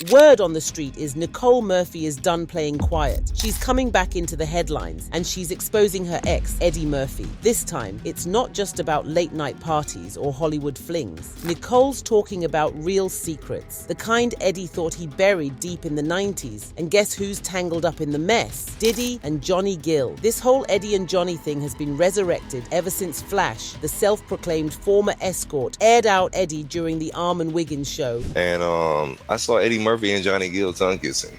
Word on the street is Nicole Murphy is done playing quiet. She's coming back into the headlines and she's exposing her ex, Eddie Murphy. This time, it's not just about late night parties or Hollywood flings. Nicole's talking about real secrets, the kind Eddie thought he buried deep in the 90s. And guess who's tangled up in the mess? Diddy and Johnny Gill. This whole Eddie and Johnny thing has been resurrected ever since Flash, the self-proclaimed former escort, aired out Eddie during the Armin Wiggins show. And I saw Eddie Murphy and Johnny Gill tongue kissing.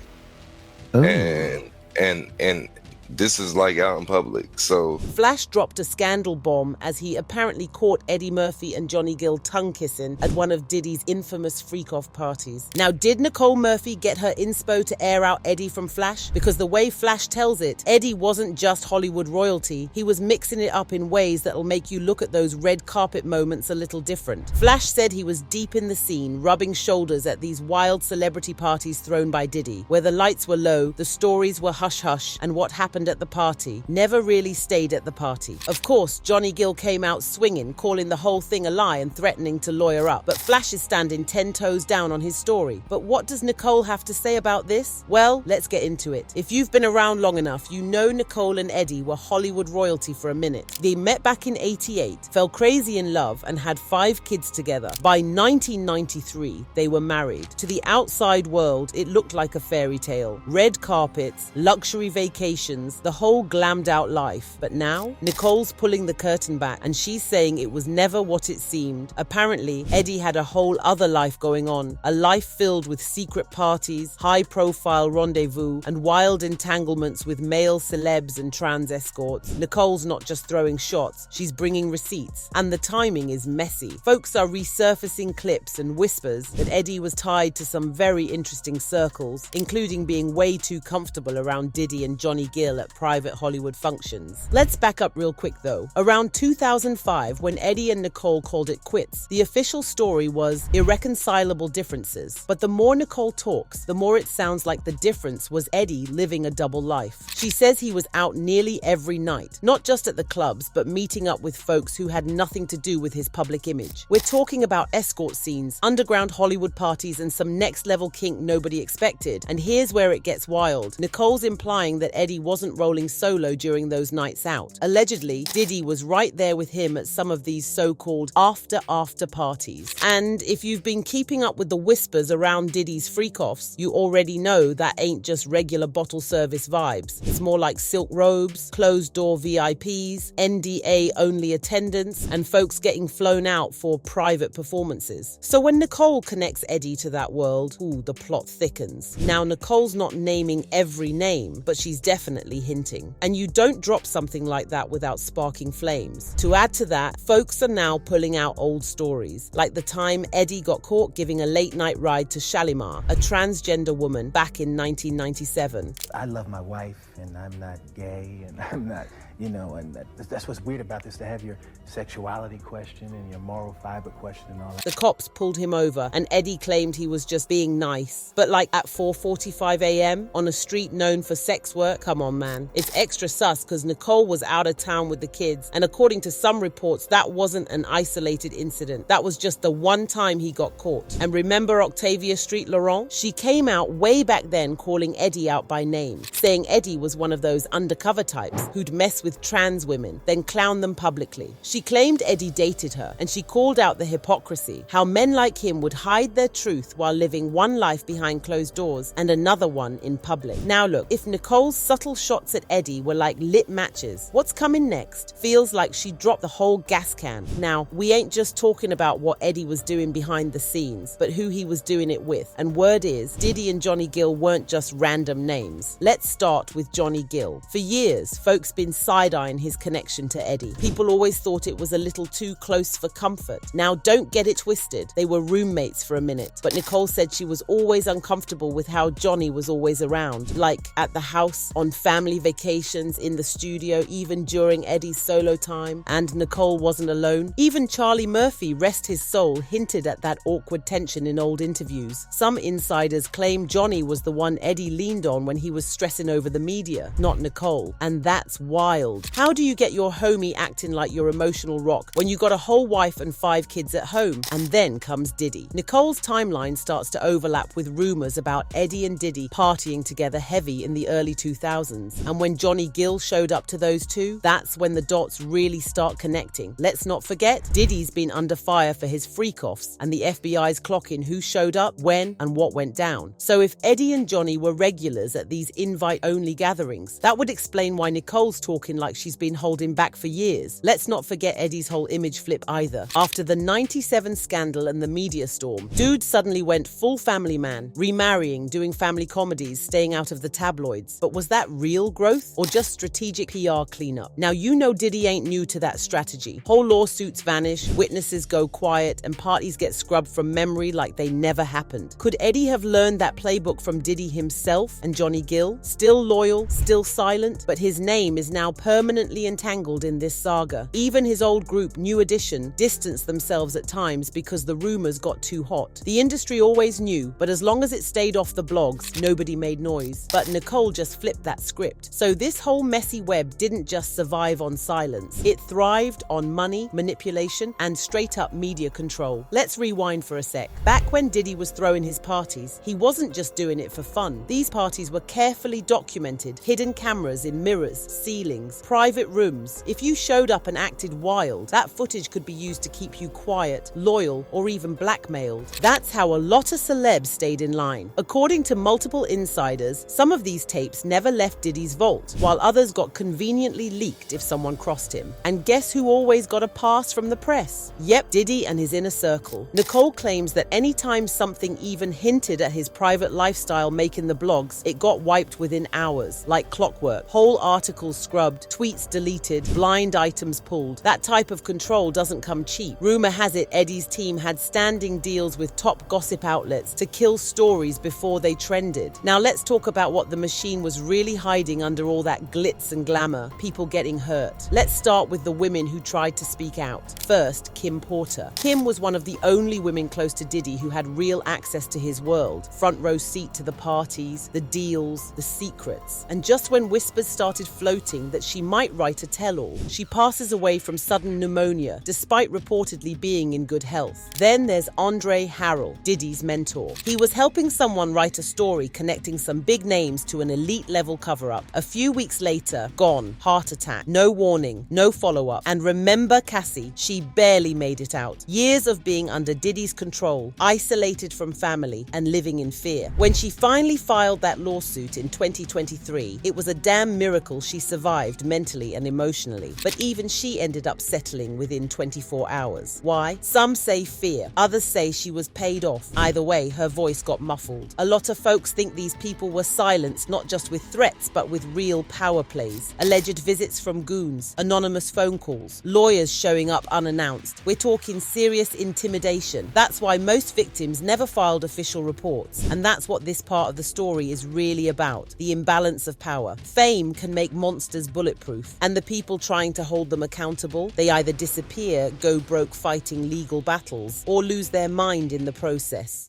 Oh. And this is like out in public, so... Flash dropped a scandal bomb as he apparently caught Eddie Murphy and Johnny Gill tongue-kissing at one of Diddy's infamous freak-off parties. Now, did Nicole Murphy get her inspo to air out Eddie from Flash? Because the way Flash tells it, Eddie wasn't just Hollywood royalty, he was mixing it up in ways that'll make you look at those red carpet moments a little different. Flash said he was deep in the scene, rubbing shoulders at these wild celebrity parties thrown by Diddy, where the lights were low, the stories were hush-hush, and what happened at the party never really stayed at the party. Of course, Johnny Gill came out swinging, calling the whole thing a lie and threatening to lawyer up. But Flash is standing 10 toes down on his story. But what does Nicole have to say about this? Well, let's get into it. If you've been around long enough, you know Nicole and Eddie were Hollywood royalty for a minute. They met back in '88, fell crazy in love, and had 5 kids together. By 1993, they were married. To the outside world, it looked like a fairy tale. Red carpets, luxury vacations, the whole glammed out life. But now, Nicole's pulling the curtain back and she's saying it was never what it seemed. Apparently, Eddie had a whole other life going on, a life filled with secret parties, high-profile rendezvous, and wild entanglements with male celebs and trans escorts. Nicole's not just throwing shots, she's bringing receipts, and the timing is messy. Folks are resurfacing clips and whispers that Eddie was tied to some very interesting circles, including being way too comfortable around Diddy and Johnny Gill at private Hollywood functions. Let's back up real quick though. Around 2005, when Eddie and Nicole called it quits, the official story was irreconcilable differences. But the more Nicole talks, the more it sounds like the difference was Eddie living a double life. She says he was out nearly every night, not just at the clubs, but meeting up with folks who had nothing to do with his public image. We're talking about escort scenes, underground Hollywood parties, and some next level kink nobody expected. And here's where it gets wild. Nicole's implying that Eddie wasn't rolling solo during those nights out. Allegedly, Diddy was right there with him at some of these so-called after parties. And if you've been keeping up with the whispers around Diddy's freak-offs, you already know that ain't just regular bottle service vibes. It's more like silk robes, closed-door VIPs, NDA-only attendance, and folks getting flown out for private performances. So when Nicole connects Eddie to that world, the plot thickens. Now, Nicole's not naming every name, but she's definitely hinting. And you don't drop something like that without sparking flames. To add to that, folks are now pulling out old stories, like the time Eddie got caught giving a late night ride to Shalimar, a transgender woman, back in 1997. I love my wife, and I'm not gay, and I'm not, and that's what's weird about this, to have your sexuality question and your moral fiber question and all that. The cops pulled him over, and Eddie claimed he was just being nice. But like at 4:45 a.m. on a street known for sex work, come on, man. It's extra sus because Nicole was out of town with the kids, and according to some reports, that wasn't an isolated incident. That was just the one time he got caught. And remember Octavia Street Laurent? She came out way back then calling Eddie out by name, saying Eddie was one of those undercover types who'd mess with trans women, then clown them publicly. She claimed Eddie dated her, and she called out the hypocrisy, how men like him would hide their truth while living one life behind closed doors and another one in public. Now look, if Nicole's subtle shots at Eddie were like lit matches, what's coming next feels like she dropped the whole gas can. Now, we ain't just talking about what Eddie was doing behind the scenes, but who he was doing it with. And word is, Diddy and Johnny Gill weren't just random names. Let's start with Johnny Gill. For years, folks been side-eyeing his connection to Eddie. People always thought it was a little too close for comfort. Now, don't get it twisted. They were roommates for a minute, but Nicole said she was always uncomfortable with how Johnny was always around, like at the house, on family family vacations, in the studio, even during Eddie's solo time. And Nicole wasn't alone. Even Charlie Murphy, rest his soul, hinted at that awkward tension in old interviews. Some insiders claim Johnny was the one Eddie leaned on when he was stressing over the media, not Nicole. And that's wild. How do you get your homie acting like your emotional rock when you got a whole wife and 5 kids at home? And then comes Diddy. Nicole's timeline starts to overlap with rumors about Eddie and Diddy partying together heavy in the early 2000s. And when Johnny Gill showed up to those two, that's when the dots really start connecting. Let's not forget, Diddy's been under fire for his freak-offs, and the FBI's clocking who showed up, when, and what went down. So if Eddie and Johnny were regulars at these invite-only gatherings, that would explain why Nicole's talking like she's been holding back for years. Let's not forget Eddie's whole image flip either. After the '97 scandal and the media storm, dude suddenly went full family man, remarrying, doing family comedies, staying out of the tabloids. But was that real growth or just strategic PR cleanup? Now you know Diddy ain't new to that strategy. Whole lawsuits vanish, witnesses go quiet, and parties get scrubbed from memory like they never happened. Could Eddie have learned that playbook from Diddy himself and Johnny Gill? Still loyal, still silent, but his name is now permanently entangled in this saga. Even his old group, New Edition, distanced themselves at times because the rumors got too hot. The industry always knew, but as long as it stayed off the blogs, nobody made noise. But Nicole just flipped that script. So this whole messy web didn't just survive on silence. It thrived on money, manipulation, and straight-up media control. Let's rewind for a sec. Back when Diddy was throwing his parties, he wasn't just doing it for fun. These parties were carefully documented, hidden cameras in mirrors, ceilings, private rooms. If you showed up and acted wild, that footage could be used to keep you quiet, loyal, or even blackmailed. That's how a lot of celebs stayed in line. According to multiple insiders, some of these tapes never left Diddy's vault, while others got conveniently leaked if someone crossed him. And guess who always got a pass from the press? Yep, Diddy and his inner circle. Nicole claims that anytime something even hinted at his private lifestyle making the blogs, it got wiped within hours, like clockwork. Whole articles scrubbed, tweets deleted, blind items pulled. That type of control doesn't come cheap. Rumor has it Eddie's team had standing deals with top gossip outlets to kill stories before they trended. Now let's talk about what the machine was really hiding under all that glitz and glamour, people getting hurt. Let's start with the women who tried to speak out. First, Kim Porter. Kim was one of the only women close to Diddy who had real access to his world. Front row seat to the parties, the deals, the secrets. And just when whispers started floating that she might write a tell-all, she passes away from sudden pneumonia, despite reportedly being in good health. Then there's Andre Harrell, Diddy's mentor. He was helping someone write a story connecting some big names to an elite-level cover-up. A few weeks later, gone, heart attack, no warning, no follow-up. And remember Cassie, she barely made it out. Years of being under Diddy's control, isolated from family, and living in fear. When she finally filed that lawsuit in 2023, it was a damn miracle she survived mentally and emotionally. But even she ended up settling within 24 hours. Why? Some say fear, others say she was paid off. Either way, her voice got muffled. A lot of folks think these people were silenced not just with threats, but with real power plays. Alleged visits from goons, anonymous phone calls, lawyers showing up unannounced. We're talking serious intimidation. That's why most victims never filed official reports. And that's what this part of the story is really about, the imbalance of power. Fame can make monsters bulletproof, and the people trying to hold them accountable, they either disappear, go broke fighting legal battles, or lose their mind in the process.